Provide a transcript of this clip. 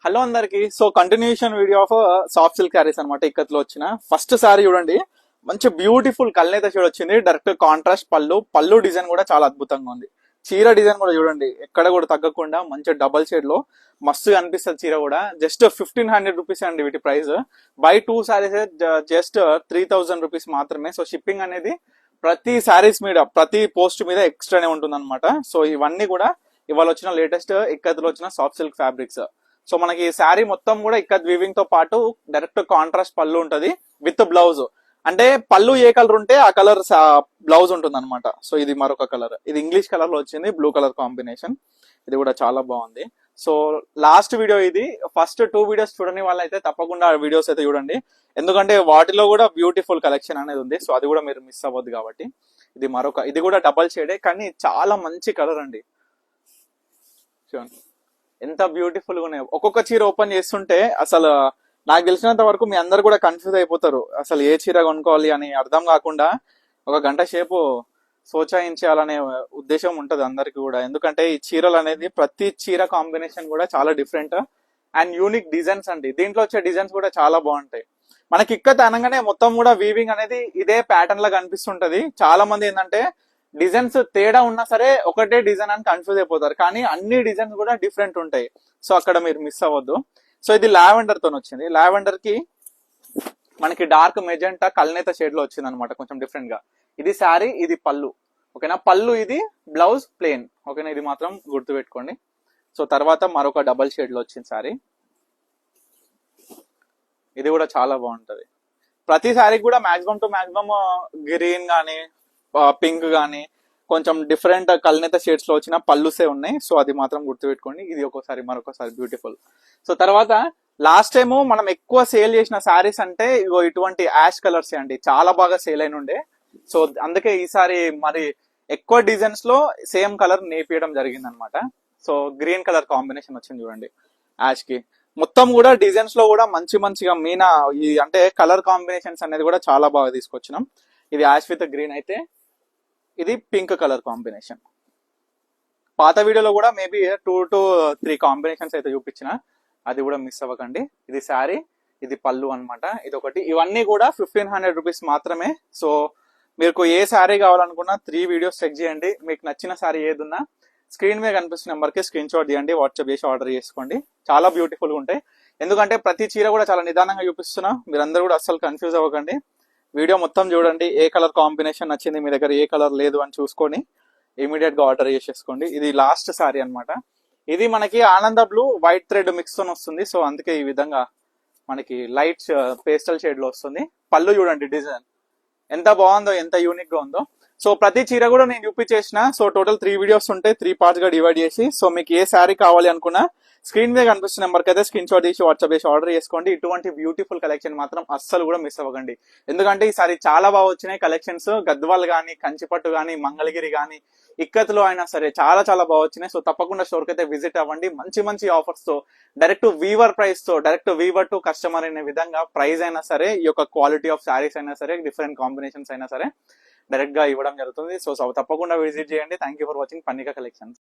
Hello అందరికి. So continuation video of soft silk saris అనమాట. ఇక్కత్లో వచ్చిన ఫస్ట్ శారీ చూడండి, మంచి బ్యూటిఫుల్ కల్నేత షేడ్ వచ్చింది. డైరెక్ట్ కాంట్రాస్ట్ పళ్ళు డిజైన్ కూడా చాలా అద్భుతంగా ఉంది. చీర డిజైన్ కూడా చూడండి, ఎక్కడ కూడా తగ్గకుండా మంచి డబల్ షేడ్ లో మస్తుగా అనిపిస్తుంది. చీర కూడా జస్ట్ 1500 రూపీస్ అండి వీటి price. By 2 saris just 3000 rupees మాత్రమే. సో షిప్పింగ్ అనేది ప్రతి శారీస్ మీద, ప్రతి పోస్ట్ మీద ఎక్స్ట్రానే ఉంటుంది అనమాట. సో ఇవన్నీ కూడా ఇవాళ వచ్చిన లేటెస్ట్ ఇక్కత్లో వచ్చిన సాఫ్ట్ సిల్క్ ఫ్యాబ్రిక్స్. సో మనకి శారీ మొత్తం కూడా ఇక్కత్ వీవింగ్ తో పాటు డైరెక్ట్ కాంట్రాస్ట్ పళ్ళు ఉంటది విత్ బ్లౌజ్. అంటే పళ్ళు ఏ కలర్ ఉంటే ఆ కలర్ బ్లౌజ్ ఉంటుంది అనమాట. సో ఇది మరొక కలర్, ఇది ఇంగ్లీష్ కలర్ లో వచ్చింది, బ్లూ కలర్ కాంబినేషన్. ఇది కూడా చాలా బాగుంది. సో లాస్ట్ వీడియో ఇది. ఫస్ట్ 2 వీడియోస్ చూడని వాళ్ళైతే తప్పకుండా ఆ వీడియోస్ అయితే చూడండి, ఎందుకంటే వాటిలో కూడా బ్యూటిఫుల్ కలెక్షన్ అనేది ఉంది. సో అది కూడా మీరు మిస్ అవ్వద్దు కాబట్టి. ఇది కూడా డబల్ షేడే, కానీ చాలా మంచి కలర్ అండి. చూడండి ఎంత బ్యూటిఫుల్ గా ఉన్నాయి. ఒక్కొక్క చీర ఓపెన్ చేస్తుంటే అసలు నాకు తెలిసినంత వరకు మీ అందరు కూడా కన్ఫ్యూజ్ అయిపోతారు, అసలు ఏ చీర కొనుక్కోవాలి అని అర్థం కాకుండా ఒక గంట సేపు సోచాయించాలనే ఉద్దేశం ఉంటది అందరికి కూడా. ఎందుకంటే ఈ చీరలు అనేది ప్రతి చీర కాంబినేషన్ కూడా చాలా డిఫరెంట్ అండ్ యూనిక్ డిజైన్స్ అండి. దీంట్లో వచ్చే డిజైన్స్ కూడా చాలా బాగుంటాయి. మనకి ఇక్కత్ అనగానే మొత్తం కూడా వీవింగ్ అనేది ఇదే ప్యాటర్న్ లాగా కనిపిస్తుంటది. చాలా మంది ఏంటంటే డిజైన్స్ తేడా ఉన్నా సరే ఒకటే డిజైన్ అని కన్ఫ్యూజ్ అయిపోతారు, కానీ అన్ని డిజైన్స్ కూడా డిఫరెంట్ ఉంటాయి. సో అక్కడ మీరు మిస్ అవ్వద్దు. సో ఇది లావెండర్ తో వచ్చింది. లావెండర్ కి మనకి డార్క్ మెజెంటా కల్నేత షేడ్ లో వచ్చింది అనమాట, కొంచెం డిఫరెంట్ గా. ఇది శారీ, ఇది పళ్ళు. ఓకేనా, పళ్ళు ఇది, బ్లౌజ్ ప్లెయిన్. ఓకేనా, ఇది మాత్రం గుర్తు పెట్టుకోండి. సో తర్వాత మరొక డబల్ షేడ్ లో వచ్చింది శారీ. ఇది కూడా చాలా బాగుంటది. ప్రతి శారీకి కూడా మాక్సిమం టు మాక్సిమం గ్రీన్ గానీ పింక్ గానీ కొంచెం డిఫరెంట్ కల్నేత షేడ్స్ లో వచ్చిన పళ్ళుసే ఉన్నాయి. సో అది మాత్రం గుర్తుపెట్టుకోండి. ఇది మరొకసారి బ్యూటిఫుల్. సో తర్వాత లాస్ట్ టైము మనం ఎక్కువ సేల్ చేసిన శారీస్ అంటే ఇగో ఇటువంటి యాష్ కలర్స్ అండి, చాలా బాగా సేల్ అయిన ఉండే. సో అందుకే ఈసారి మరి ఎక్కువ డిజైన్స్ లో సేమ్ కలర్ నేపియడం జరిగింది అనమాట. సో గ్రీన్ కలర్ కాంబినేషన్ వచ్చింది చూడండి యాష్ కి. మొత్తం కూడా డిజైన్స్ లో కూడా మంచిగా మీనా ఈ అంటే కలర్ కాంబినేషన్స్ అనేది కూడా చాలా బాగా తీసుకొచ్చినాం. ఇది యాష్ విత్ గ్రీన్ అయితే, ఇది పింక్ కలర్ కాంబినేషన్. పాత వీడియోలో కూడా మేబీ 2 to 3 కాంబినేషన్స్ అయితే చూపించిన, అది కూడా మిస్ అవ్వకండి. ఇది శారీ, ఇది పళ్ళు అనమాట. ఇది ఒకటి. ఇవన్నీ కూడా 1500 రూపీస్ మాత్రమే. సో మీకు ఏ శారీ కావాలనుకున్నా 3 వీడియోస్ చెక్ చేయండి. మీకు నచ్చిన శారీ ఏదున్నా స్క్రీన్ మీద కనిపిస్తున్న నెంబర్ కి స్క్రీన్ షాట్ తీయండి, వాట్సాప్ చేసి ఆర్డర్ చేసుకోండి. చాలా బ్యూటిఫుల్ గా ఉంటాయి. ఎందుకంటే ప్రతి చీర కూడా చాలా నిదానంగా చూపిస్తున్నా, మీరందరూ కూడా అస్సలు కన్ఫ్యూజ్ అవ్వకండి. వీడియో మొత్తం చూడండి, ఏ కలర్ కాంబినేషన్ నచ్చింది, మీ దగ్గర ఏ కలర్ లేదు అని చూసుకొని ఇమీడియట్ గా ఆర్డర్ చేసేసుకోండి. ఇది లాస్ట్ సారీ అనమాట. ఇది మనకి ఆనంద బ్లూ వైట్ థ్రెడ్ మిక్స్ తో వస్తుంది. సో అందుకే ఈ విధంగా మనకి లైట్ పేస్టల్ షేడ్ లో వస్తుంది. పళ్ళు చూడండి డిజైన్ ఎంత బాగుందో, ఎంత యూనిక్ గా ఉందో. సో ప్రతి చీర కూడా నేను చూపించేసిన. సో టోటల్ 3 వీడియోస్ ఉంటాయి, 3 పార్ట్స్ గా డివైడ్ చేసి. సో మీకు ఏ శారీ కావాలి అనుకున్నా స్క్రీన్ మీద కనిపిస్తున్న నెంబర్కి అయితే స్క్రీన్ షాట్ తీసి వాట్సాప్ చేసి ఆర్డర్ చేసుకోండి. ఇటువంటి బ్యూటిఫుల్ కలెక్షన్ మాత్రం అస్సలు కూడా మిస్ అవ్వకండి. ఎందుకంటే ఈసారి చాలా బాగా వచ్చినాయి కలెక్షన్స్. గద్వాల్ గానీ, కంచిపట్టు గానీ, మంగళగిరి గానీ, ఇక్కత్లో అయినా సరే చాలా బాగా వచ్చినాయి. సో తప్పకుండా స్టోర్ కి అయితే విజిట్ అవ్వండి. మంచి ఆఫర్స్ తో, డైరెక్ట్ వీవర్ ప్రైస్ తో, డైరెక్ట్ వీవర్ టు కస్టమర్ అనే విధంగా ప్రైస్ అయినా సరే, ఈ యొక్క క్వాలిటీ ఆఫ్ శారీస్ అయినా సరే, డిఫరెంట్ కాంబినేషన్స్ అయినా సరే డైరెక్ట్ గా ఇవ్వడం జరుగుతుంది. సో తప్పకుండా విజిట్ చేయండి. థ్యాంక్ యూ ఫర్ వాచింగ్ పన్నిక కలెక్షన్స్.